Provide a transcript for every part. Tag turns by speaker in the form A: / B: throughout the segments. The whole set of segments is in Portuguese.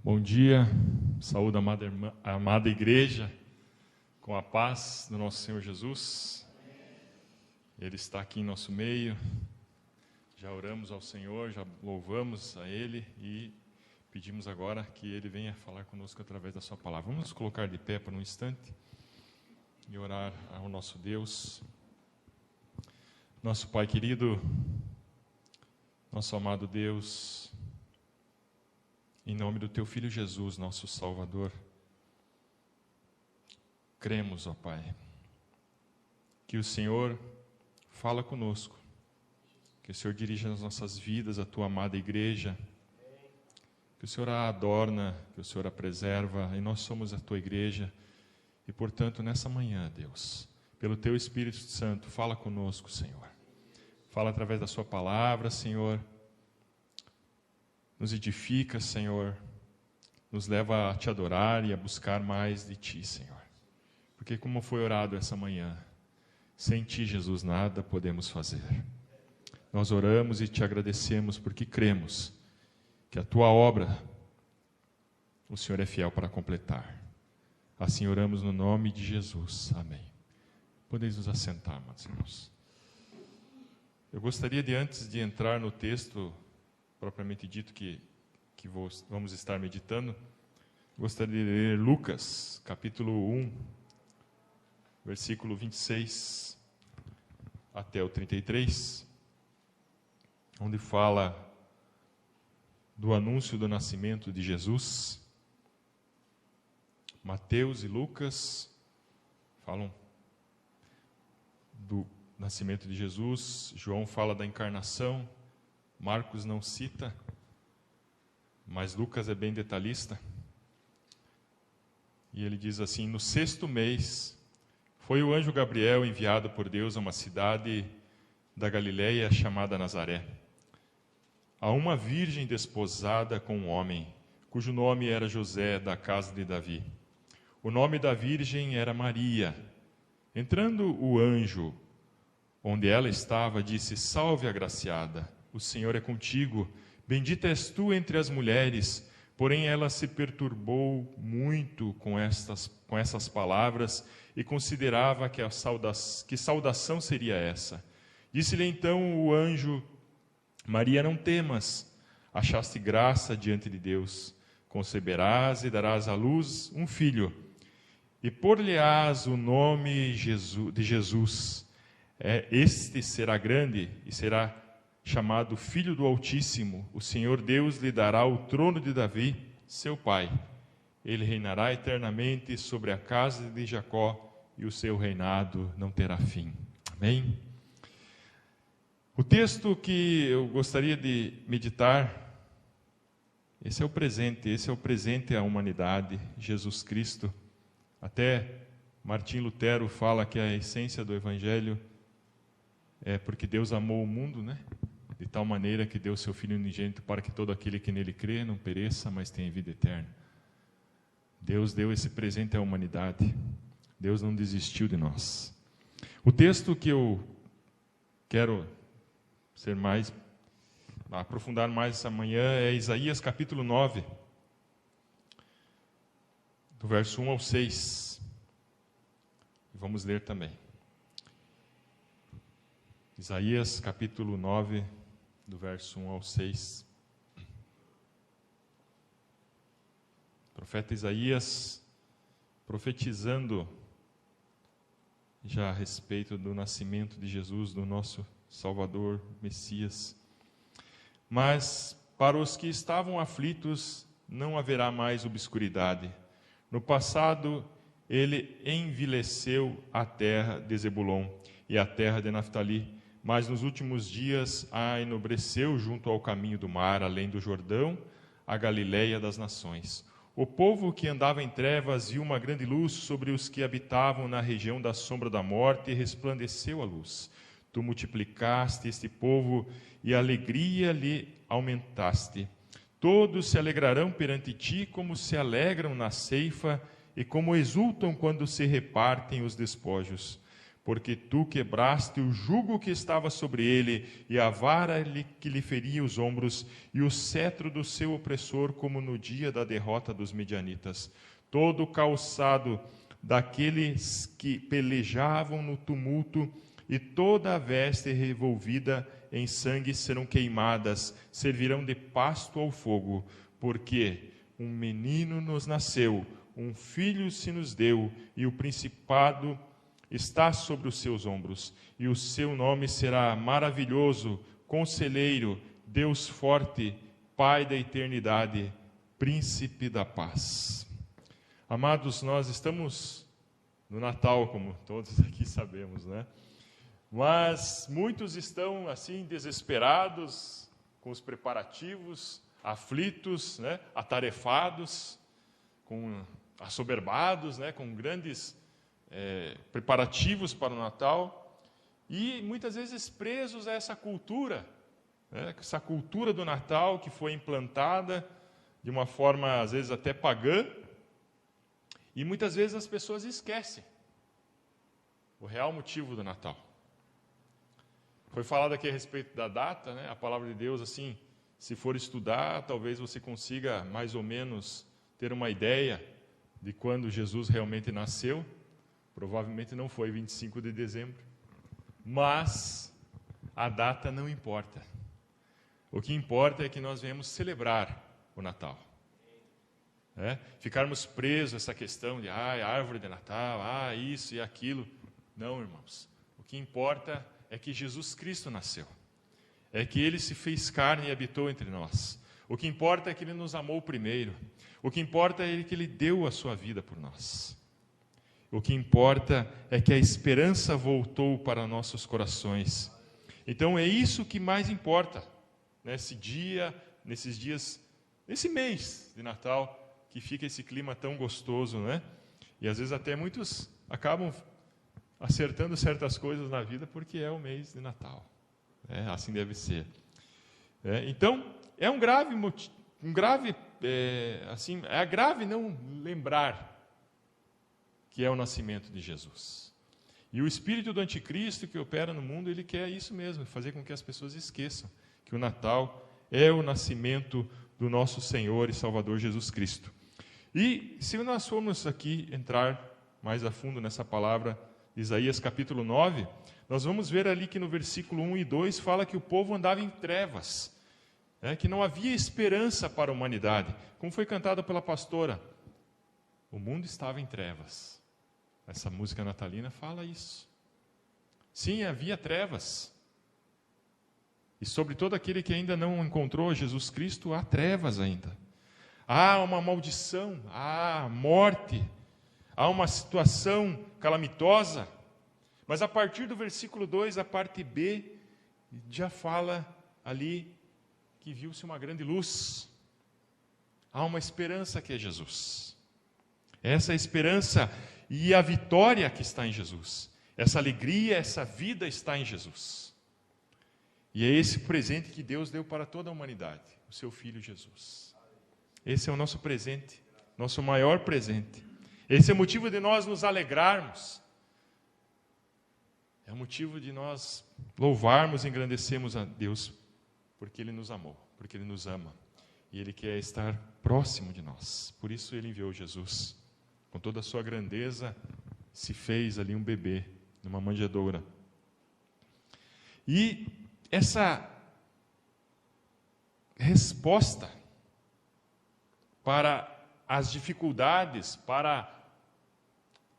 A: Bom dia, saúde amada igreja, com a paz do nosso Senhor Jesus. Ele está aqui em nosso meio, já oramos ao Senhor, já louvamos a Ele e pedimos agora que Ele venha falar conosco através da sua palavra. Vamos nos colocar de pé por um instante e orar ao nosso Deus. Nosso Pai querido, nosso amado Deus, em nome do Teu Filho Jesus, nosso Salvador, cremos, ó Pai, que o Senhor fala conosco, que o Senhor dirija as nossas vidas, a Tua amada igreja, que o Senhor a adorna, que o Senhor a preserva, e nós somos a Tua igreja, e portanto nessa manhã, Deus, pelo Teu Espírito Santo, fala conosco, Senhor, fala através da Sua palavra, Senhor, nos edifica, Senhor, nos leva a Te adorar e a buscar mais de Ti, Senhor. Porque como foi orado essa manhã, sem Ti, Jesus, nada podemos fazer. Nós oramos e Te agradecemos porque cremos que a Tua obra, o Senhor é fiel para completar. Assim oramos no nome de Jesus. Amém. Podeis nos assentar, meus irmãos. Eu gostaria de, antes de entrar no texto propriamente dito que vamos estar meditando, gostaria de ler Lucas, capítulo 1, versículo 26 até o 33, onde fala do anúncio do nascimento de Jesus. Mateus e Lucas falam do nascimento de Jesus, João fala da encarnação, Marcos não cita, mas Lucas é bem detalhista. E ele diz assim: no 6º mês, foi o anjo Gabriel enviado por Deus a uma cidade da Galileia chamada Nazaré, a uma virgem desposada com um homem, cujo nome era José, da casa de Davi. O nome da virgem era Maria. Entrando o anjo onde ela estava, disse: salve, agraciada, o Senhor é contigo, bendita és tu entre as mulheres. Porém ela se perturbou muito com essas palavras e considerava que saudação seria essa. Disse-lhe então o anjo: Maria, não temas, achaste graça diante de Deus. Conceberás e darás à luz um filho, e por-lhe-ás o nome de Jesus. Este será grande e será chamado Filho do Altíssimo. O Senhor Deus lhe dará o trono de Davi, seu pai. Ele reinará eternamente sobre a casa de Jacó, e o seu reinado não terá fim. Amém? O texto que eu gostaria de meditar, esse é o presente à humanidade, Jesus Cristo. Até Martim Lutero fala que a essência do Evangelho é porque Deus amou o mundo, né? De tal maneira que deu seu Filho unigênito para que todo aquele que nele crê não pereça, mas tenha vida eterna. Deus deu esse presente à humanidade. Deus não desistiu de nós. O texto que eu quero aprofundar mais essa manhã é Isaías capítulo 9, do verso 1 ao 6. Vamos ler também. Isaías capítulo 9, do verso 1 ao 6. O profeta Isaías, profetizando já a respeito do nascimento de Jesus, do nosso Salvador, Messias. Mas para os que estavam aflitos não haverá mais obscuridade. No passado ele envileceu a terra de Zebulon e a terra de Naftali, mas nos últimos dias a enobreceu junto ao caminho do mar, além do Jordão, a Galileia das nações. O povo que andava em trevas viu uma grande luz, sobre os que habitavam na região da sombra da morte, e resplandeceu a luz. Tu multiplicaste este povo, e a alegria lhe aumentaste. Todos se alegrarão perante ti, como se alegram na ceifa, e como exultam quando se repartem os despojos. porque tu quebraste o jugo que estava sobre ele, e a vara que lhe feria os ombros, e o cetro do seu opressor, como no dia da derrota dos medianitas. Todo o calçado daqueles que pelejavam no tumulto, e toda a veste revolvida em sangue serão queimadas, servirão de pasto ao fogo, porque um menino nos nasceu, um filho se nos deu, e o principado está sobre os seus ombros, e o seu nome será maravilhoso, conselheiro, Deus forte, Pai da eternidade, príncipe da paz. Amados, nós estamos no Natal, como todos aqui sabemos, né? Mas muitos estão assim desesperados com os preparativos, aflitos, né? Atarefados, assoberbados, né? Com grandes preparativos para o Natal, e muitas vezes presos a essa cultura, né? Essa cultura do Natal que foi implantada de uma forma às vezes até pagã, e muitas vezes as pessoas esquecem o real motivo do Natal. Foi falado aqui a respeito da data, né? A palavra de Deus, assim, se for estudar, talvez você consiga mais ou menos ter uma ideia de quando Jesus realmente nasceu. Provavelmente não foi 25 de dezembro, mas a data não importa. O que importa é que nós viemos celebrar o Natal. Ficarmos presos a essa questão de árvore de Natal, isso e aquilo. Não, irmãos. O que importa é que Jesus Cristo nasceu. É que Ele se fez carne e habitou entre nós. O que importa é que Ele nos amou primeiro. O que importa é que Ele deu a sua vida por nós. O que importa é que a esperança voltou para nossos corações. Então é isso que mais importa nesse dia, nesses dias, nesse mês de Natal, que fica esse clima tão gostoso, né? E às vezes até muitos acabam acertando certas coisas na vida porque é o mês de Natal. Assim deve ser. Então é grave não lembrar que é o nascimento de Jesus. E o espírito do anticristo que opera no mundo, ele quer isso mesmo, fazer com que as pessoas esqueçam que o Natal é o nascimento do nosso Senhor e Salvador Jesus Cristo. E se nós formos aqui entrar mais a fundo nessa palavra, Isaías capítulo 9, nós vamos ver ali que no versículo 1 e 2 fala que o povo andava em trevas, que não havia esperança para a humanidade. Como foi cantado pela pastora, o mundo estava em trevas. Essa música natalina fala isso. Sim, havia trevas. E sobre todo aquele que ainda não encontrou Jesus Cristo, há trevas ainda. Há uma maldição, há morte, há uma situação calamitosa. Mas a partir do versículo 2, a parte B, já fala ali que viu-se uma grande luz. Há uma esperança que é Jesus. Essa esperança e a vitória que está em Jesus. Essa alegria, essa vida está em Jesus. E é esse presente que Deus deu para toda a humanidade, o seu Filho Jesus. Esse é o nosso presente, nosso maior presente. Esse é o motivo de nós nos alegrarmos. É o motivo de nós louvarmos e engrandecermos a Deus, porque Ele nos amou, porque Ele nos ama. E Ele quer estar próximo de nós. Por isso Ele enviou Jesus. Com toda a sua grandeza, se fez ali um bebê, numa manjedoura. E essa resposta para as dificuldades, para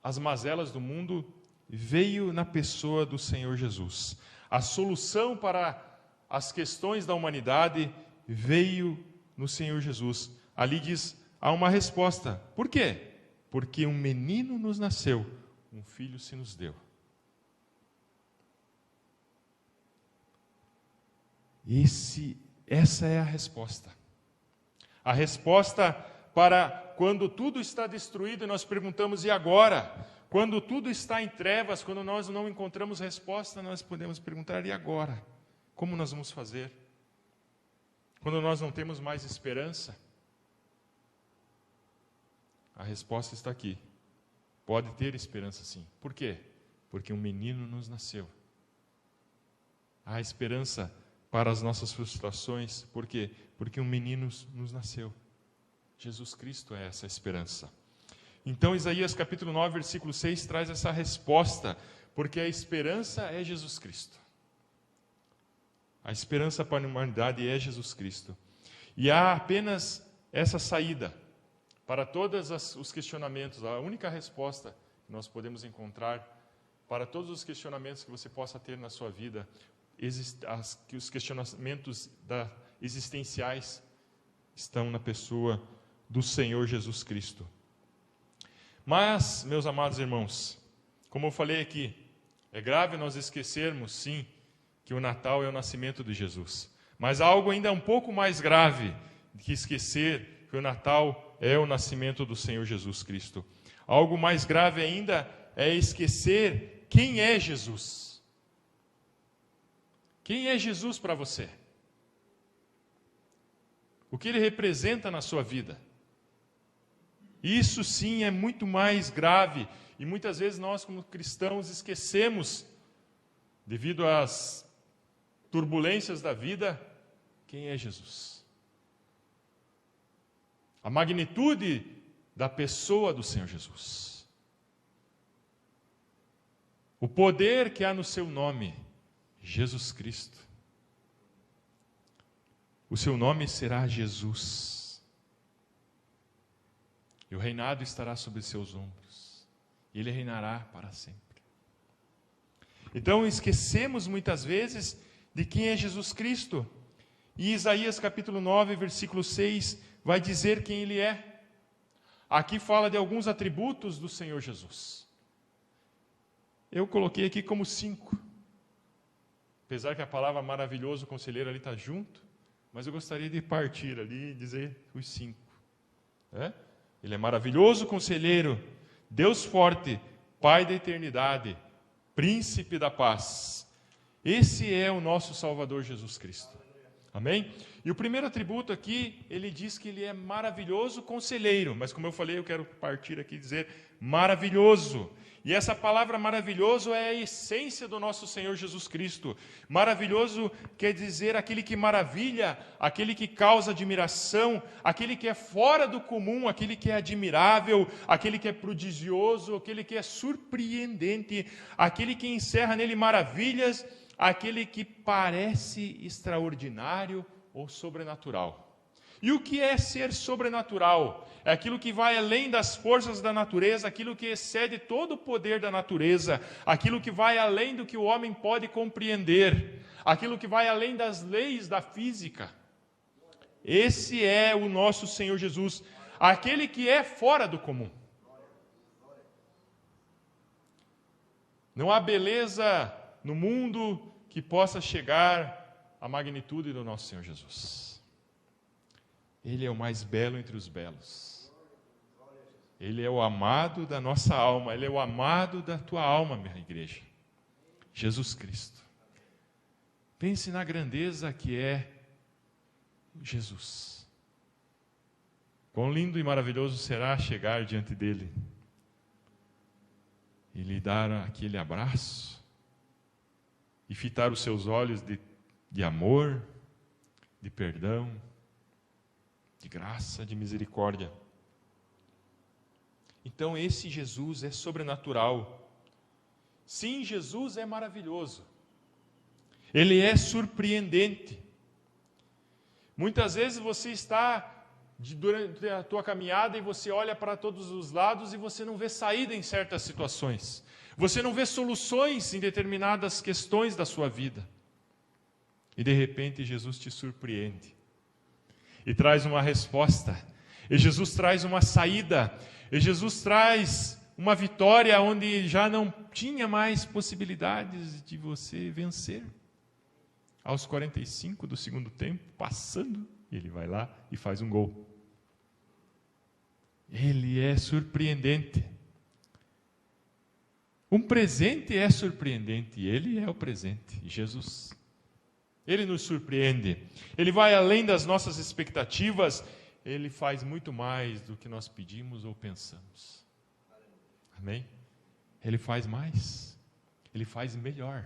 A: as mazelas do mundo, veio na pessoa do Senhor Jesus. A solução para as questões da humanidade veio no Senhor Jesus. Ali diz, há uma resposta. Por quê? Porque um menino nos nasceu, um filho se nos deu. Essa é a resposta. A resposta para quando tudo está destruído e nós perguntamos, e agora? Quando tudo está em trevas, quando nós não encontramos resposta, nós podemos perguntar, e agora? Como nós vamos fazer? Quando nós não temos mais esperança, a resposta está aqui. Pode ter esperança sim. Por quê? porque um menino nos nasceu. Há esperança para as nossas frustrações, por quê? Porque um menino nos nasceu. Jesus Cristo é essa esperança. Então, Isaías capítulo 9, versículo 6, traz essa resposta, porque a esperança é Jesus Cristo. A esperança para a humanidade é Jesus Cristo. E há apenas essa saída para todos os questionamentos. A única resposta que nós podemos encontrar para todos os questionamentos que você possa ter na sua vida, que os questionamentos existenciais estão na pessoa do Senhor Jesus Cristo. Mas, meus amados irmãos, como eu falei aqui, é grave nós esquecermos, sim, que o Natal é o nascimento de Jesus. Mas há algo ainda um pouco mais grave que esquecer que o Natal é o nascimento do Senhor Jesus Cristo. Algo mais grave ainda é esquecer quem é Jesus. Quem é Jesus para você? O que ele representa na sua vida? Isso sim é muito mais grave. E muitas vezes nós, como cristãos, esquecemos, devido às turbulências da vida, quem é Jesus. A magnitude da pessoa do Senhor Jesus. O poder que há no seu nome, Jesus Cristo. O seu nome será Jesus. E o reinado estará sobre seus ombros. E ele reinará para sempre. Então esquecemos muitas vezes de quem é Jesus Cristo. E Isaías capítulo 9, versículo 6, vai dizer quem ele é. Aqui fala de alguns atributos do Senhor Jesus. Eu coloquei aqui como 5. Apesar que a palavra maravilhoso, conselheiro ali está junto, mas eu gostaria de partir ali e dizer os 5. Ele é maravilhoso conselheiro, Deus forte, Pai da eternidade, Príncipe da paz. Esse é o nosso Salvador Jesus Cristo. Amém? E o primeiro atributo aqui, ele diz que ele é maravilhoso conselheiro. Mas como eu falei, eu quero partir aqui e dizer maravilhoso. E essa palavra maravilhoso é a essência do nosso Senhor Jesus Cristo. Maravilhoso quer dizer aquele que maravilha, aquele que causa admiração, aquele que é fora do comum, aquele que é admirável, aquele que é prodigioso, aquele que é surpreendente, aquele que encerra nele maravilhas, aquele que parece extraordinário ou sobrenatural. E o que é ser sobrenatural? É aquilo que vai além das forças da natureza, aquilo que excede todo o poder da natureza, aquilo que vai além do que o homem pode compreender, aquilo que vai além das leis da física. Esse é o nosso Senhor Jesus, aquele que é fora do comum. Não há beleza no mundo que possa chegar à magnitude do nosso Senhor Jesus. Ele é o mais belo entre os belos. Ele é o amado da nossa alma. Ele é o amado da tua alma, minha igreja. Jesus Cristo. Pense na grandeza que é Jesus. Quão lindo e maravilhoso será chegar diante dele e lhe dar aquele abraço e fitar os seus olhos de amor, de perdão, de graça, de misericórdia. Então esse Jesus é sobrenatural. Sim, Jesus é maravilhoso. Ele é surpreendente. Muitas vezes você está durante a tua caminhada e você olha para todos os lados e você não vê saída em certas situações. Você não vê soluções em determinadas questões da sua vida. E de repente Jesus te surpreende. E traz uma resposta. E Jesus traz uma saída. E Jesus traz uma vitória onde já não tinha mais possibilidades de você vencer. Aos 45 do segundo tempo, passando, ele vai lá e faz um gol. Ele é surpreendente. Um presente é surpreendente, e ele é o presente, Jesus. Ele nos surpreende. Ele vai além das nossas expectativas. Ele faz muito mais do que nós pedimos ou pensamos. Amém? Ele faz mais. Ele faz melhor.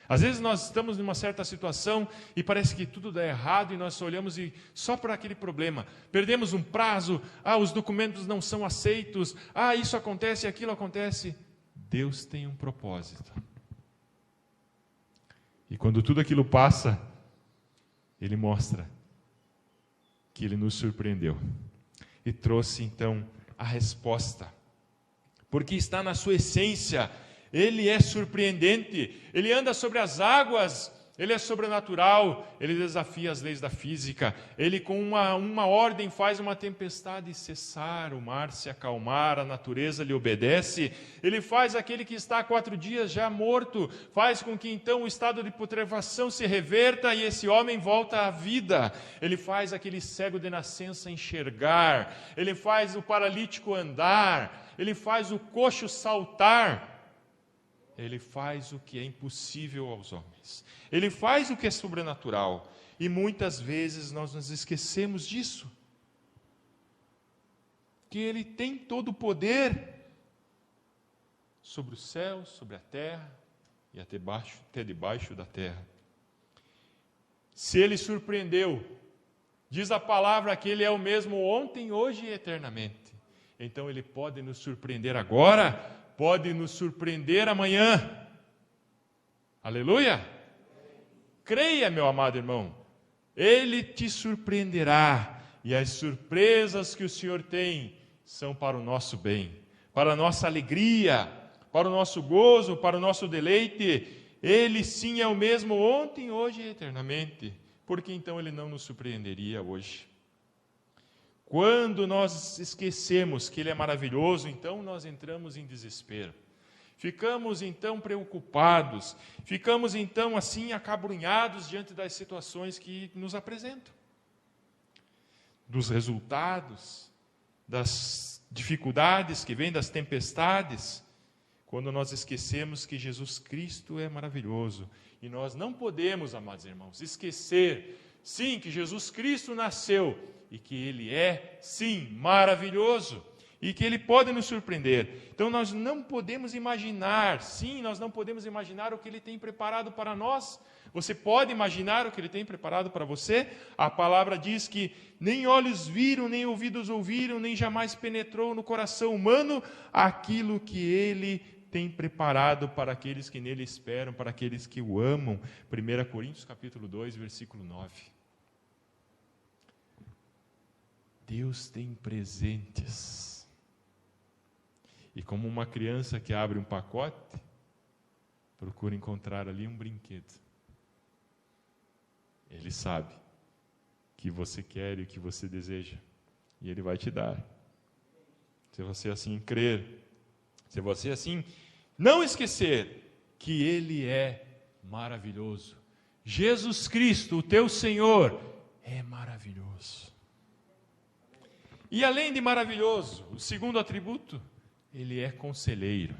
A: Às vezes nós estamos numa certa situação e parece que tudo dá errado e nós só olhamos só para aquele problema. Perdemos um prazo, os documentos não são aceitos, isso acontece, aquilo acontece. Deus tem um propósito. E quando tudo aquilo passa, Ele mostra que Ele nos surpreendeu. E trouxe então a resposta. Porque está na sua essência. Ele é surpreendente, Ele anda sobre as águas, Ele é sobrenatural, Ele desafia as leis da física, Ele com uma ordem faz uma tempestade cessar, o mar se acalmar, a natureza lhe obedece, Ele faz aquele que está há 4 dias já morto, faz com que então o estado de putrefação se reverta e esse homem volta à vida, Ele faz aquele cego de nascença enxergar, Ele faz o paralítico andar, Ele faz o coxo saltar, Ele faz o que é impossível aos homens. Ele faz o que é sobrenatural. E muitas vezes nós nos esquecemos disso. Que Ele tem todo o poder sobre o céu, sobre a terra e até debaixo da terra. Se Ele surpreendeu, diz a palavra que Ele é o mesmo ontem, hoje e eternamente. Então Ele pode nos surpreender agora, pode nos surpreender amanhã. Aleluia! Creia, meu amado irmão, Ele te surpreenderá, e as surpresas que o Senhor tem são para o nosso bem, para a nossa alegria, para o nosso gozo, para o nosso deleite. Ele sim é o mesmo ontem, hoje e eternamente. Por que então Ele não nos surpreenderia hoje? Quando nós esquecemos que Ele é maravilhoso, então nós entramos em desespero. Ficamos então preocupados, ficamos então assim acabrunhados diante das situações que nos apresentam. Dos resultados, das dificuldades que vêm, das tempestades, quando nós esquecemos que Jesus Cristo é maravilhoso. E nós não podemos, amados irmãos, esquecer, sim, que Jesus Cristo nasceu, e que Ele é, sim, maravilhoso, e que Ele pode nos surpreender. Então nós não podemos imaginar, sim, nós não podemos imaginar o que Ele tem preparado para nós. Você pode imaginar o que Ele tem preparado para você? A palavra diz que nem olhos viram, nem ouvidos ouviram, nem jamais penetrou no coração humano aquilo que Ele tem preparado para aqueles que nele esperam, para aqueles que o amam. 1 Coríntios capítulo 2, versículo 9. Deus tem presentes. E como uma criança que abre um pacote, procura encontrar ali um brinquedo. Ele sabe que você quer e o que você deseja. E Ele vai te dar. Se você assim crer, se você assim não esquecer que Ele é maravilhoso. Jesus Cristo, o teu Senhor, é maravilhoso. E além de maravilhoso, o segundo atributo, Ele é conselheiro.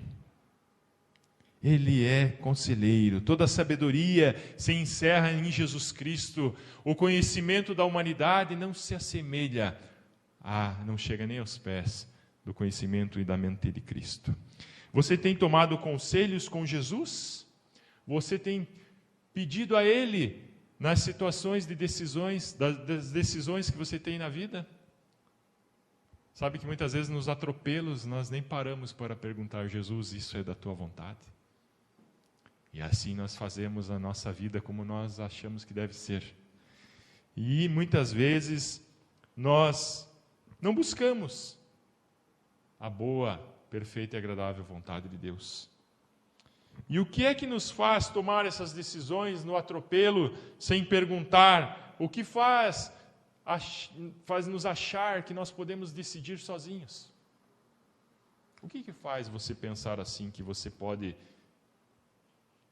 A: Ele é conselheiro. Toda a sabedoria se encerra em Jesus Cristo. O conhecimento da humanidade não se assemelha não chega nem aos pés do conhecimento e da mente de Cristo. Você tem tomado conselhos com Jesus? Você tem pedido a Ele nas situações de decisões, das decisões que você tem na vida? Sabe que muitas vezes nos atropelos nós nem paramos para perguntar: Jesus, isso é da tua vontade? E assim nós fazemos a nossa vida como nós achamos que deve ser. E muitas vezes nós não buscamos a boa, perfeita e agradável vontade de Deus. E o que é que nos faz tomar essas decisões no atropelo, sem perguntar? O que faz nos achar que nós podemos decidir sozinhos? O que faz você pensar assim, que você pode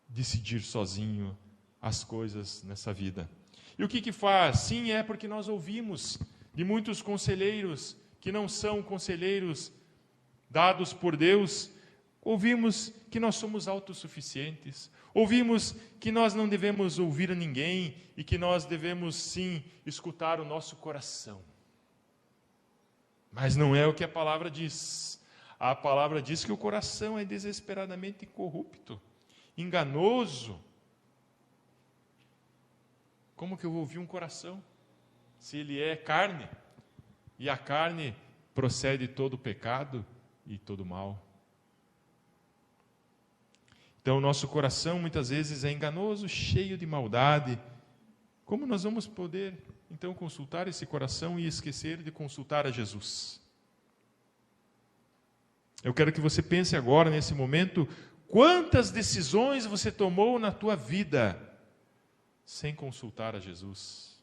A: decidir sozinho as coisas nessa vida? E o que faz? Sim, é porque nós ouvimos de muitos conselheiros que não são conselheiros dados por Deus. Ouvimos que nós somos autossuficientes, ouvimos que nós não devemos ouvir a ninguém e que nós devemos sim escutar o nosso coração. Mas não é o que a palavra diz. A palavra diz que o coração é desesperadamente corrupto, enganoso. Como que eu vou ouvir um coração, se ele é carne? E a carne procede todo pecado e todo mal. Então, o nosso coração muitas vezes é enganoso, cheio de maldade. Como nós vamos poder, então, consultar esse coração e esquecer de consultar a Jesus? Eu quero que você pense agora, nesse momento, quantas decisões você tomou na tua vida sem consultar a Jesus?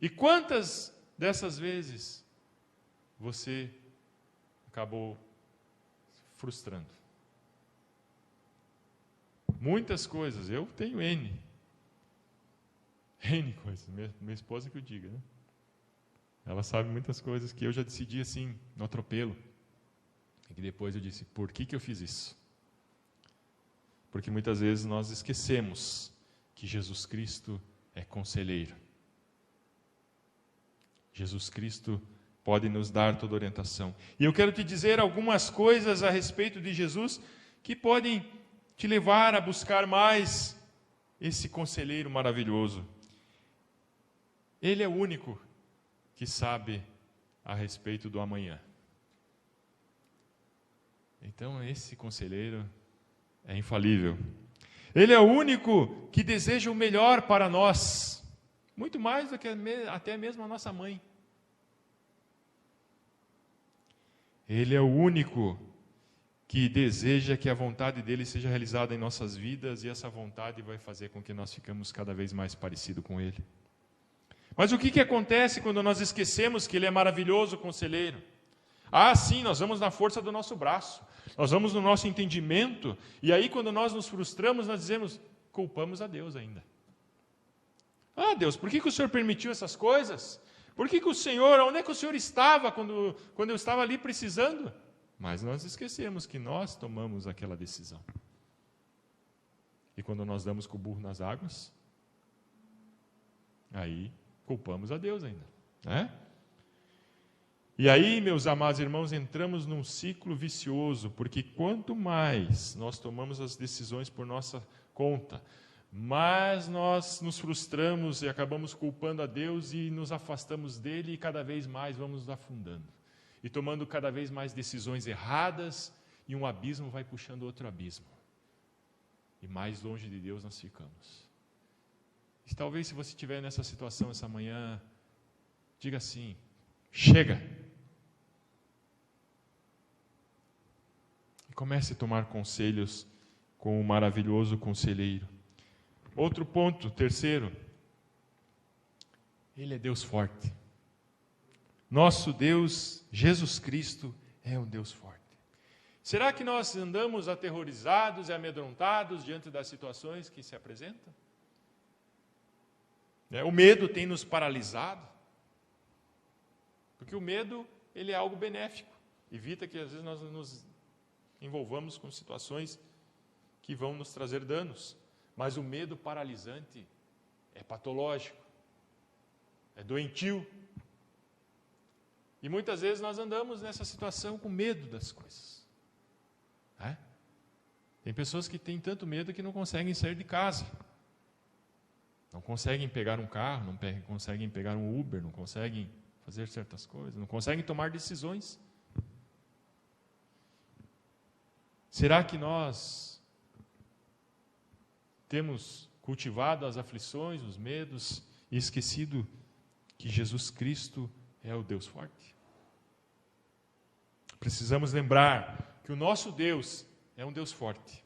A: E quantas dessas vezes você acabou frustrando? Muitas coisas, eu tenho N coisas, minha esposa que eu diga, né? Ela sabe muitas coisas que eu já decidi assim, no atropelo. E que depois eu disse, por que eu fiz isso? Porque muitas vezes nós esquecemos que Jesus Cristo é conselheiro. Jesus Cristo pode nos dar toda orientação. E eu quero te dizer algumas coisas a respeito de Jesus que podem te levar a buscar mais esse conselheiro maravilhoso. Ele é o único que sabe a respeito do amanhã. Então, esse conselheiro é infalível. Ele é o único que deseja o melhor para nós, muito mais do que até mesmo a nossa mãe. Ele é o único que deseja que a vontade dele seja realizada em nossas vidas, e essa vontade vai fazer com que nós ficamos cada vez mais parecidos com ele. Mas o que acontece quando nós esquecemos que ele é maravilhoso conselheiro? Ah, sim, nós vamos na força do nosso braço, nós vamos no nosso entendimento, e aí quando nós nos frustramos, nós dizemos, culpamos a Deus ainda. Ah, Deus, por que o Senhor permitiu essas coisas? Por que o Senhor, onde é que o Senhor estava quando eu estava ali precisando? Mas nós esquecemos que nós tomamos aquela decisão. E quando nós damos com o burro nas águas, aí culpamos a Deus ainda, né? E aí, meus amados irmãos, entramos num ciclo vicioso, porque quanto mais nós tomamos as decisões por nossa conta, mais nós nos frustramos e acabamos culpando a Deus e nos afastamos dele, e cada vez mais vamos nos afundando e tomando cada vez mais decisões erradas, e um abismo vai puxando outro abismo, e mais longe de Deus nós ficamos. E talvez, se você estiver nessa situação essa manhã, diga assim, chega! E comece a tomar conselhos com o maravilhoso conselheiro. Outro ponto, terceiro, ele é Deus forte. Nosso Deus, Jesus Cristo, é um Deus forte. Será que nós andamos aterrorizados e amedrontados diante das situações que se apresentam? O medo tem nos paralisado. Porque o medo, ele é algo benéfico. Evita que às vezes nós nos envolvamos com situações que vão nos trazer danos. Mas o medo paralisante é patológico, é doentio. E muitas vezes nós andamos nessa situação com medo das coisas. Tem pessoas que têm tanto medo que não conseguem sair de casa. Não conseguem pegar um carro, não conseguem pegar um Uber, não conseguem fazer certas coisas, não conseguem tomar decisões. Será que nós temos cultivado as aflições, os medos, e esquecido que Jesus Cristo é o Deus forte? Precisamos lembrar que o nosso Deus é um Deus forte,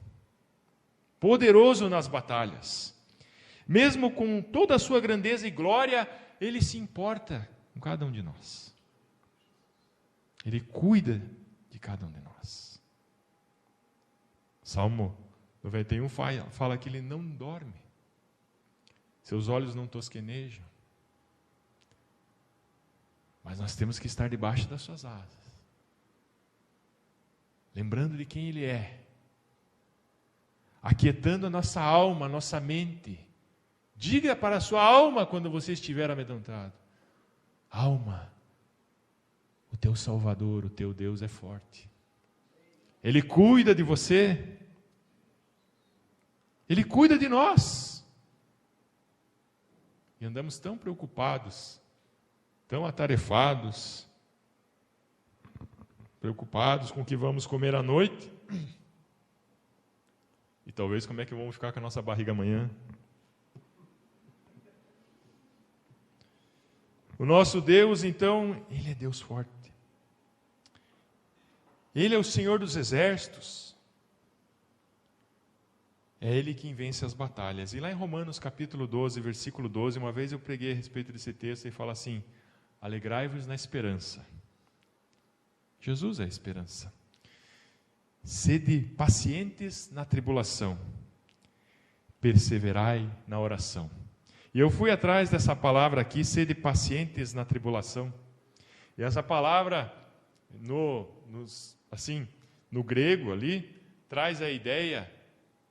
A: poderoso nas batalhas. Mesmo com toda a sua grandeza e glória, Ele se importa com cada um de nós. Ele cuida de cada um de nós. Salmo 91 fala que Ele não dorme, seus olhos não tosquenejam, mas nós temos que estar debaixo das suas asas, lembrando de quem Ele é, aquietando a nossa alma, a nossa mente. Diga para a sua alma quando você estiver amedrontado: alma, o teu Salvador, o teu Deus é forte. Ele cuida de você. Ele cuida de nós. E andamos tão preocupados, tão atarefados, preocupados com o que vamos comer à noite. E talvez como é que vamos ficar com a nossa barriga amanhã. O nosso Deus, então, Ele é Deus forte. Ele é o Senhor dos exércitos. É Ele quem vence as batalhas. E lá em Romanos capítulo 12, versículo 12, uma vez eu preguei a respeito desse texto e fala assim: alegrai-vos na esperança. Jesus é a esperança. Sede pacientes na tribulação, perseverai na oração. E eu fui atrás dessa palavra aqui, sede pacientes na tribulação. E essa palavra, no grego ali, traz a ideia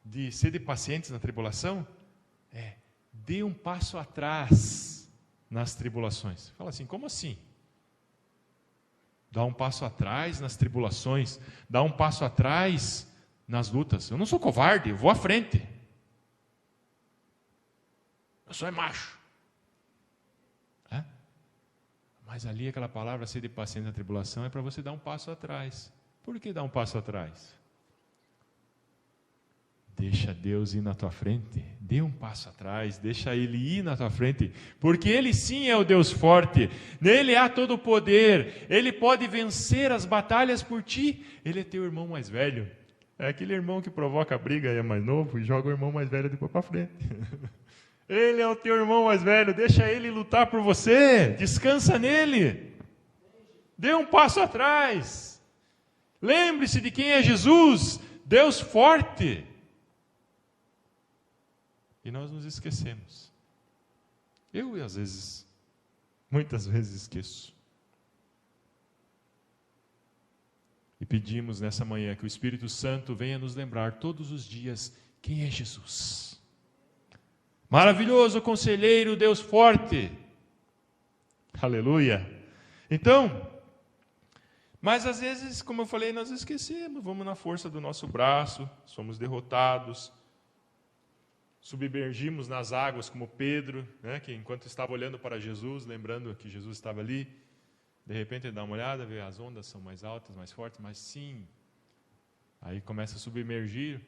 A: de sede pacientes na tribulação, dê um passo atrás nas tribulações. Fala assim, como assim? Dá um passo atrás nas tribulações, dá um passo atrás nas lutas. Eu não sou covarde, eu vou à frente. Eu sou macho. Mas ali aquela palavra ser de paciente na tribulação é para você dar um passo atrás. Por que dar um passo atrás? Deixa Deus ir na tua frente. Dê um passo atrás, deixa Ele ir na tua frente. Porque Ele sim é o Deus forte. Nele há todo o poder. Ele pode vencer as batalhas por ti. Ele é teu irmão mais velho. É aquele irmão que provoca a briga e é mais novo e joga o irmão mais velho depois para frente. Ele é o teu irmão mais velho. Deixa Ele lutar por você. Descansa nele. Dê um passo atrás. Lembre-se de quem é Jesus. Deus forte. E nós nos esquecemos. Eu, às vezes, muitas vezes esqueço. E pedimos nessa manhã que o Espírito Santo venha nos lembrar todos os dias quem é Jesus. Maravilhoso conselheiro, Deus forte. Aleluia. Então, mas às vezes, como eu falei, nós esquecemos. Vamos na força do nosso braço, somos derrotados. Submergimos nas águas como Pedro, que enquanto estava olhando para Jesus, lembrando que Jesus estava ali, de repente ele dá uma olhada, vê as ondas são mais altas, mais fortes, mas sim, aí começa a submergir,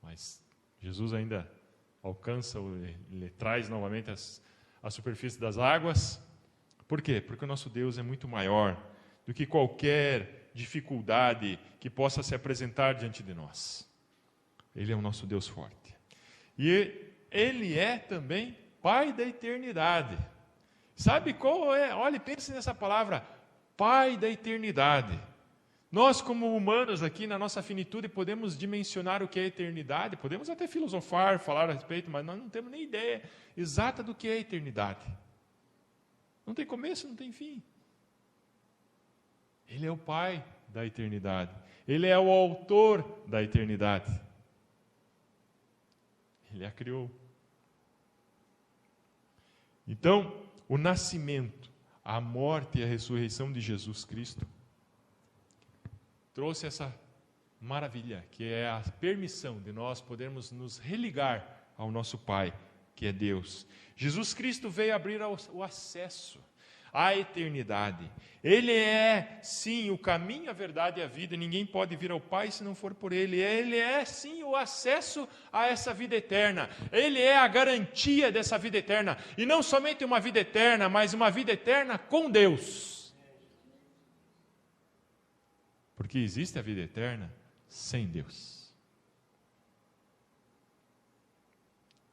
A: mas Jesus ainda alcança, ele traz novamente a superfície das águas. Por quê? Porque o nosso Deus é muito maior do que qualquer dificuldade que possa se apresentar diante de nós. Ele é o nosso Deus forte. E Ele é também Pai da eternidade. Sabe qual é? Olha, pense nessa palavra, Pai da eternidade. Nós, como humanos aqui, na nossa finitude, podemos dimensionar o que é eternidade, podemos até filosofar, falar a respeito, mas nós não temos nem ideia exata do que é eternidade. Não tem começo, não tem fim. Ele é o Pai da eternidade. Ele é o autor da eternidade. Ele a criou. Então, o nascimento, a morte e a ressurreição de Jesus Cristo trouxe essa maravilha, que é a permissão de nós podermos nos religar ao nosso Pai, que é Deus. Jesus Cristo veio abrir o acesso à eternidade. Ele é, sim, o caminho, a verdade e a vida. Ninguém pode vir ao Pai se não for por Ele. Ele é, sim, o acesso a essa vida eterna. Ele é a garantia dessa vida eterna. E não somente uma vida eterna, mas uma vida eterna com Deus. Porque existe a vida eterna sem Deus.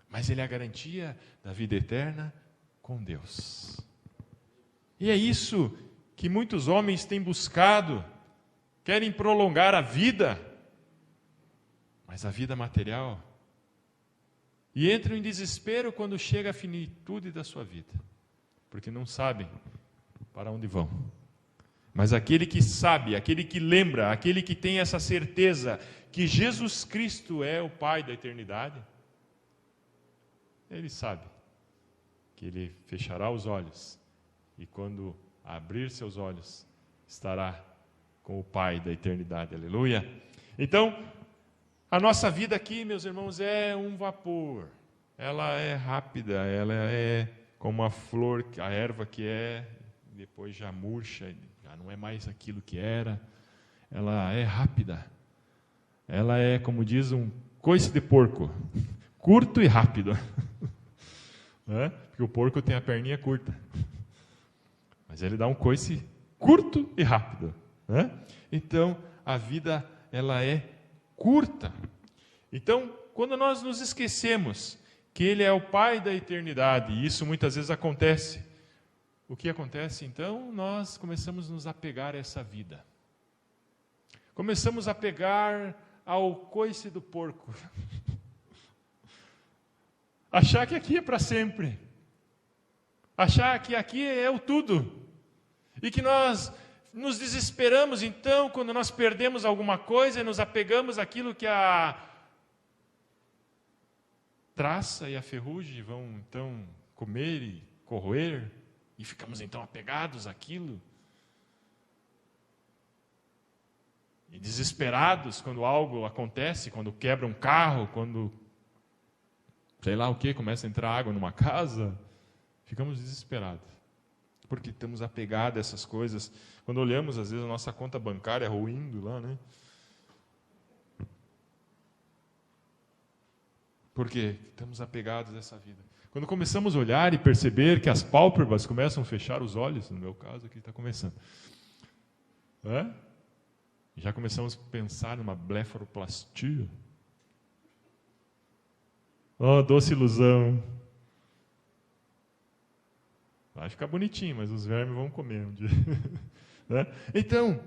A: Mas Ele é a garantia da vida eterna com Deus. E é isso que muitos homens têm buscado, querem prolongar a vida, mas a vida material, e entram em desespero quando chega a finitude da sua vida, porque não sabem para onde vão. Mas aquele que sabe, aquele que lembra, aquele que tem essa certeza que Jesus Cristo é o Pai da eternidade, ele sabe que ele fechará os olhos e quando abrir seus olhos, estará com o Pai da eternidade. Aleluia! Então, a nossa vida aqui, meus irmãos, é um vapor. Ela é rápida, ela é como a flor, a erva que é, depois já murcha, já não é mais aquilo que era. Ela é rápida. Ela é, como diz, um coice de porco, curto e rápido. Né? Porque o porco tem a perninha curta. Mas ele dá um coice curto e rápido. Né? Então, a vida, ela é curta. Então, quando nós nos esquecemos que Ele é o Pai da eternidade, e isso muitas vezes acontece, o que acontece então? Nós começamos a nos apegar a essa vida. Começamos a pegar ao coice do porco. Achar que aqui é para sempre. Achar que aqui é o tudo. E que nós nos desesperamos, então, quando nós perdemos alguma coisa e nos apegamos àquilo que a traça e a ferrugem vão, então, comer e corroer, e ficamos, então, apegados àquilo. E desesperados quando algo acontece, quando quebra um carro, quando, sei lá o que, começa a entrar água numa casa, ficamos desesperados. Porque estamos apegados a essas coisas. Quando olhamos, às vezes, a nossa conta bancária ruindo lá, né? Porque estamos apegados a essa vida. Quando começamos a olhar e perceber que as pálpebras começam a fechar os olhos, no meu caso aqui está começando. Já começamos a pensar numa blefaroplastia. Oh, doce ilusão. Vai ficar bonitinho, mas os vermes vão comer um dia. Né? Então,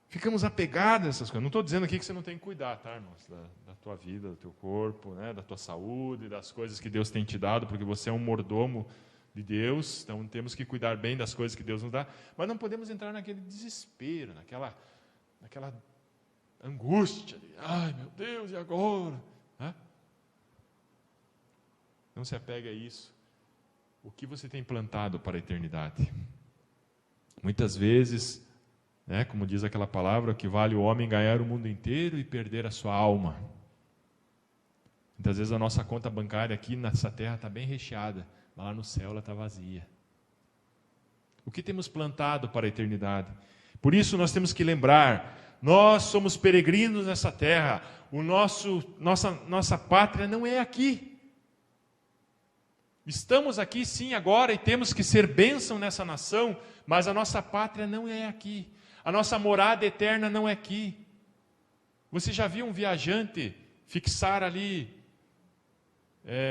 A: ficamos apegados a essas coisas. Não estou dizendo aqui que você não tem que cuidar, tá, irmãos? Da tua vida, do teu corpo, né? Da tua saúde, das coisas que Deus tem te dado, porque você é um mordomo de Deus, então temos que cuidar bem das coisas que Deus nos dá, mas não podemos entrar naquele desespero, naquela angústia de, ai meu Deus, e agora? Não se apegue a isso. O que você tem plantado para a eternidade? Muitas vezes, como diz aquela palavra, que vale o homem ganhar o mundo inteiro e perder a sua alma. Muitas vezes a nossa conta bancária aqui nessa terra está bem recheada, mas lá no céu ela está vazia. O que temos plantado para a eternidade? Por isso nós temos que lembrar, nós somos peregrinos nessa terra, nossa pátria não é aqui. Estamos aqui sim agora e temos que ser bênção nessa nação, mas a nossa pátria não é aqui. A nossa morada eterna não é aqui. Você já viu um viajante fixar ali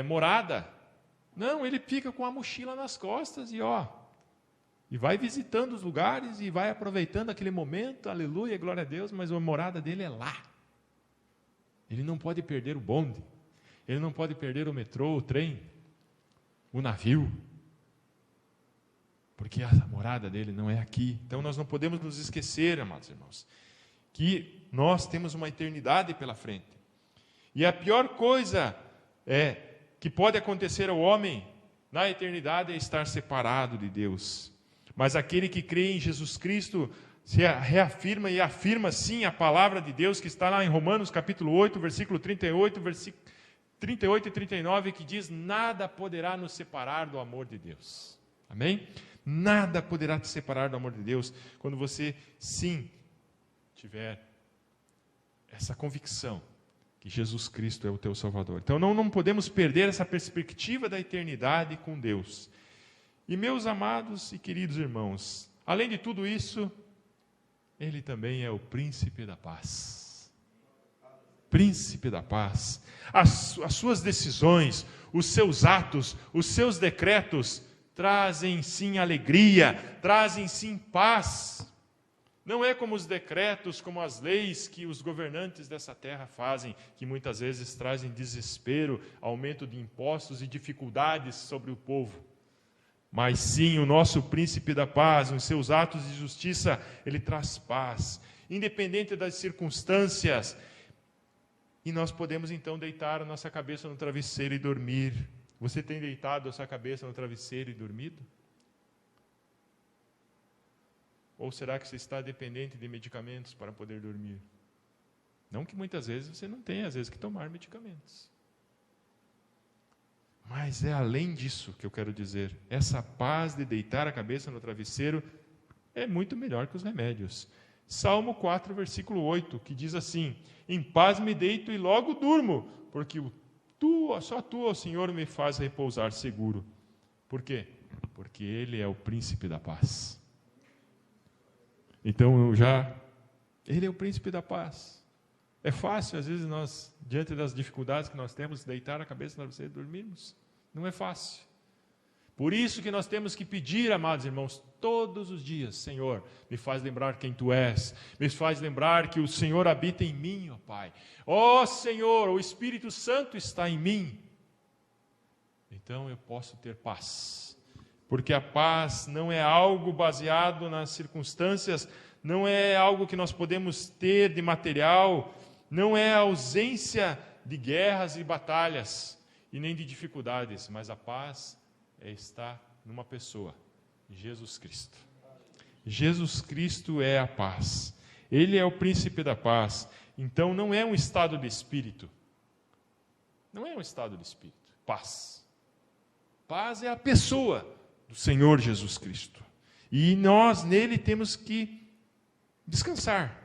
A: morada? Não, ele fica com a mochila nas costas e vai visitando os lugares e vai aproveitando aquele momento, aleluia, glória a Deus, mas a morada dele é lá. Ele não pode perder o bonde, ele não pode perder o metrô, o trem, o navio, porque a morada dele não é aqui. Então nós não podemos nos esquecer, amados irmãos, que nós temos uma eternidade pela frente. E a pior coisa que pode acontecer ao homem na eternidade é estar separado de Deus. Mas aquele que crê em Jesus Cristo se reafirma e afirma sim a palavra de Deus que está lá em Romanos capítulo 8, versículo 38, versículo 38 e 39, que diz, nada poderá nos separar do amor de Deus. Amém? Nada poderá te separar do amor de Deus, quando você, sim, tiver essa convicção que Jesus Cristo é o teu Salvador. Então, não podemos perder essa perspectiva da eternidade com Deus. E, meus amados e queridos irmãos, além de tudo isso, Ele também é o príncipe da paz. Príncipe da paz. As suas decisões, os seus atos, os seus decretos trazem sim alegria, trazem sim paz. Não é como os decretos, como as leis que os governantes dessa terra fazem, que muitas vezes trazem desespero, aumento de impostos e dificuldades sobre o povo. Mas sim, o nosso príncipe da paz, nos seus atos de justiça, ele traz paz, independente das circunstâncias. E nós podemos então deitar a nossa cabeça no travesseiro e dormir. Você tem deitado a sua cabeça no travesseiro e dormido? Ou será que você está dependente de medicamentos para poder dormir? Não que muitas vezes você não tenha, às vezes, que tomar medicamentos. Mas é além disso que eu quero dizer. Essa paz de deitar a cabeça no travesseiro é muito melhor que os remédios. Salmo 4, versículo 8, que diz assim: em paz me deito e logo durmo, porque só tu, ó Senhor, me faz repousar seguro. Por quê? Porque Ele é o príncipe da paz. Então, Ele é o príncipe da paz. É fácil, às vezes, nós, diante das dificuldades que nós temos, deitar a cabeça no travesseiro e dormirmos. Não é fácil. Por isso que nós temos que pedir, amados irmãos, todos os dias: Senhor, me faz lembrar quem Tu és, me faz lembrar que o Senhor habita em mim, ó Pai. Ó Senhor, o Espírito Santo está em mim. Então eu posso ter paz, porque a paz não é algo baseado nas circunstâncias, não é algo que nós podemos ter de material, não é a ausência de guerras e batalhas, e nem de dificuldades, mas a paz está numa pessoa, Jesus Cristo. Jesus Cristo é a paz. Ele é o príncipe da paz. Então não é um estado de espírito. Não é um estado de espírito. Paz. Paz é a pessoa do Senhor Jesus Cristo. E nós nele temos que descansar.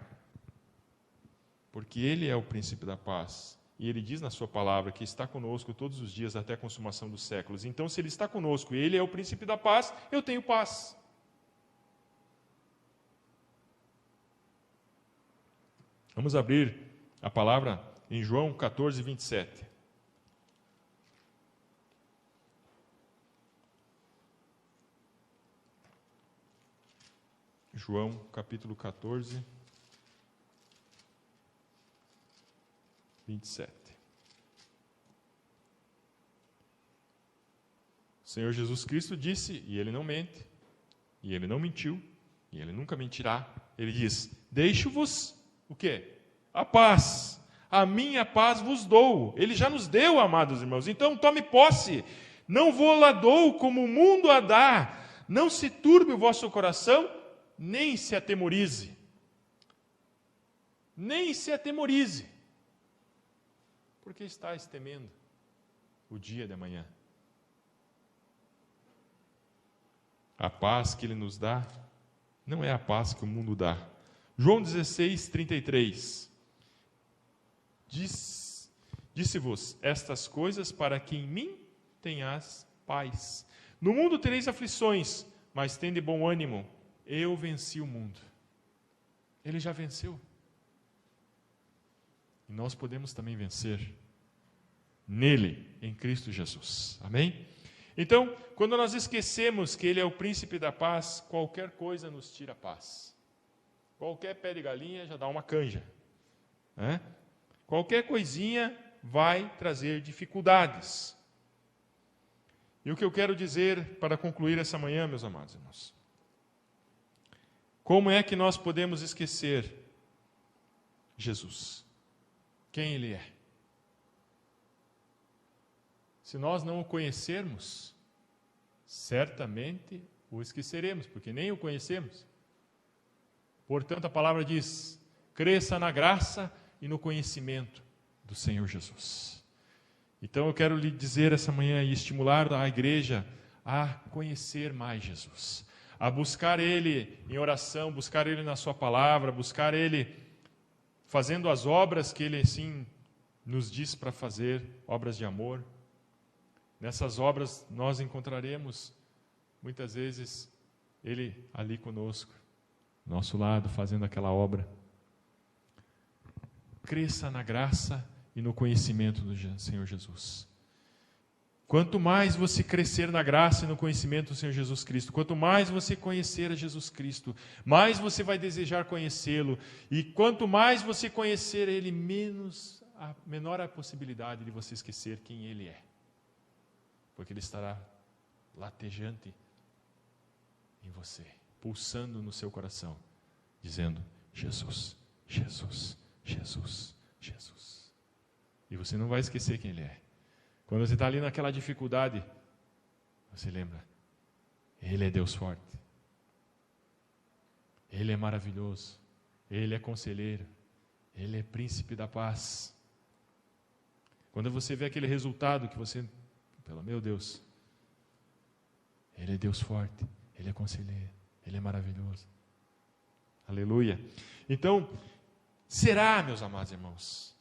A: Porque Ele é o príncipe da paz. E Ele diz na sua palavra que está conosco todos os dias até a consumação dos séculos. Então, se Ele está conosco e Ele é o príncipe da paz, eu tenho paz. Vamos abrir a palavra em João 14, 27. João, capítulo 14, 27. O Senhor Jesus Cristo disse, e Ele não mente, e Ele não mentiu, e Ele nunca mentirá. Ele diz: deixo-vos o quê? A paz. A minha paz vos dou. Ele já nos deu, amados irmãos. Então tome posse. Não vou lá dou como o mundo a dá. Não se turbe o vosso coração, nem se atemorize. Nem se atemorize. Porque estáis temendo o dia de amanhã. A paz que Ele nos dá não é a paz que o mundo dá. João 16, 33. Disse-vos estas coisas para que em mim tenhas paz. No mundo tereis aflições, mas tende bom ânimo. Eu venci o mundo. Ele já venceu. E nós podemos também vencer nele, em Cristo Jesus. Amém? Então, quando nós esquecemos que Ele é o príncipe da paz, qualquer coisa nos tira a paz. Qualquer pé de galinha já dá uma canja. Né? Qualquer coisinha vai trazer dificuldades. E o que eu quero dizer para concluir essa manhã, meus amados irmãos? Como é que nós podemos esquecer Jesus? Quem Ele é? Se nós não o conhecermos, certamente o esqueceremos, porque nem o conhecemos. Portanto, a palavra diz: cresça na graça e no conhecimento do Senhor Jesus. Então eu quero lhe dizer essa manhã e estimular a igreja a conhecer mais Jesus, a buscar Ele em oração, buscar Ele na sua palavra, buscar Ele fazendo as obras que Ele assim nos diz para fazer, obras de amor. Nessas obras nós encontraremos muitas vezes Ele ali conosco, nosso lado, fazendo aquela obra. Cresça na graça e no conhecimento do Senhor Jesus. Quanto mais você crescer na graça e no conhecimento do Senhor Jesus Cristo, quanto mais você conhecer a Jesus Cristo, mais você vai desejar conhecê-lo. E quanto mais você conhecer Ele, menor a possibilidade de você esquecer quem Ele é. Porque Ele estará latejante em você, pulsando no seu coração, dizendo: Jesus, Jesus, Jesus, Jesus. E você não vai esquecer quem Ele é. Quando você está ali naquela dificuldade, você lembra: Ele é Deus forte, Ele é maravilhoso, Ele é conselheiro, Ele é príncipe da paz. Quando você vê aquele resultado que você, pelo meu Deus, Ele é Deus forte, Ele é conselheiro, Ele é maravilhoso. Aleluia. Então, será, meus amados irmãos,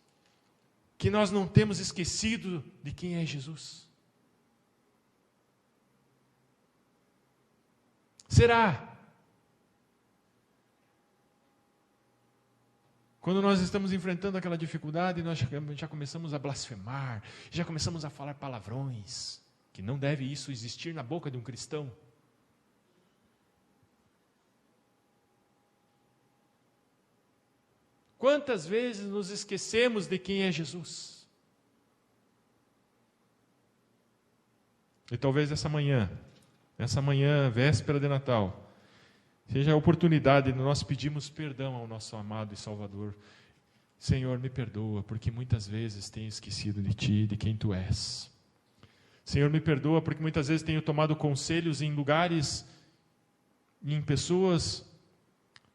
A: que nós não temos esquecido de quem é Jesus? Será? Quando nós estamos enfrentando aquela dificuldade, nós já começamos a blasfemar, já começamos a falar palavrões, que não deve isso existir na boca de um cristão. Quantas vezes nos esquecemos de quem é Jesus? E talvez essa manhã, véspera de Natal, seja a oportunidade de nós pedirmos perdão ao nosso amado e Salvador. Senhor, me perdoa, porque muitas vezes tenho esquecido de Ti, de quem Tu és. Senhor, me perdoa, porque muitas vezes tenho tomado conselhos em lugares, em pessoas,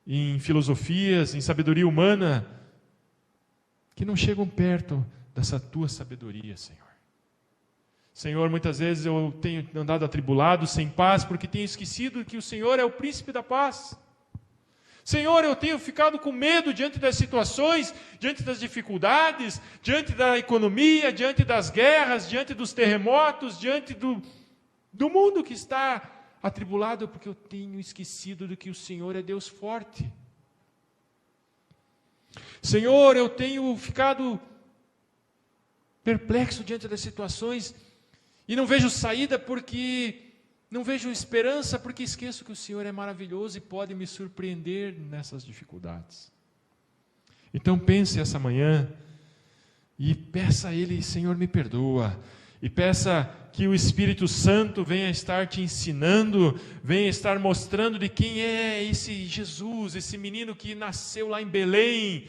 A: em filosofias, em sabedoria humana, que não chegam perto dessa Tua sabedoria, Senhor. Senhor, muitas vezes eu tenho andado atribulado, sem paz, porque tenho esquecido que o Senhor é o príncipe da paz. Senhor, eu tenho ficado com medo diante das situações, diante das dificuldades, diante da economia, diante das guerras, diante dos terremotos, diante do mundo que está atribulado, porque eu tenho esquecido de que o Senhor é Deus forte. Senhor, eu tenho ficado perplexo diante das situações, e não vejo saída porque não vejo esperança, porque esqueço que o Senhor é maravilhoso e pode me surpreender nessas dificuldades. Então pense essa manhã e peça a Ele, Senhor, me perdoa. E peça que o Espírito Santo venha estar te ensinando, venha estar mostrando de quem é esse Jesus, esse menino que nasceu lá em Belém,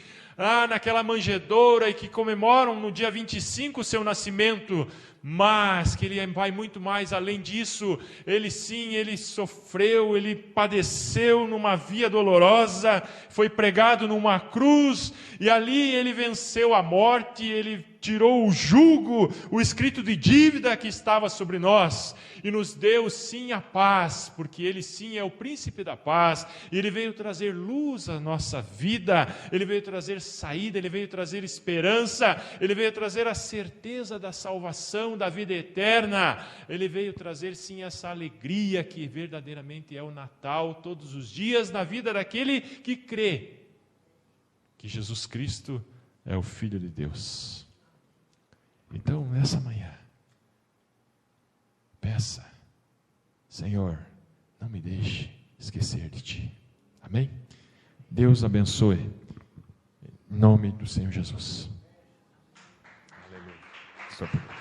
A: naquela manjedoura, e que comemoram no dia 25 o seu nascimento, mas que ele vai muito mais além disso. Ele sim, ele sofreu, ele padeceu numa via dolorosa, foi pregado numa cruz, e ali ele venceu a morte, ele tirou o jugo, o escrito de dívida que estava sobre nós, e nos deu sim a paz, porque Ele sim é o príncipe da paz, e Ele veio trazer luz à nossa vida, Ele veio trazer saída, Ele veio trazer esperança, Ele veio trazer a certeza da salvação, da vida eterna, Ele veio trazer sim essa alegria que verdadeiramente é o Natal, todos os dias na vida daquele que crê que Jesus Cristo é o Filho de Deus. Então, nessa manhã, peça, Senhor, não me deixe esquecer de Ti. Amém? Deus abençoe, em nome do Senhor Jesus. Aleluia.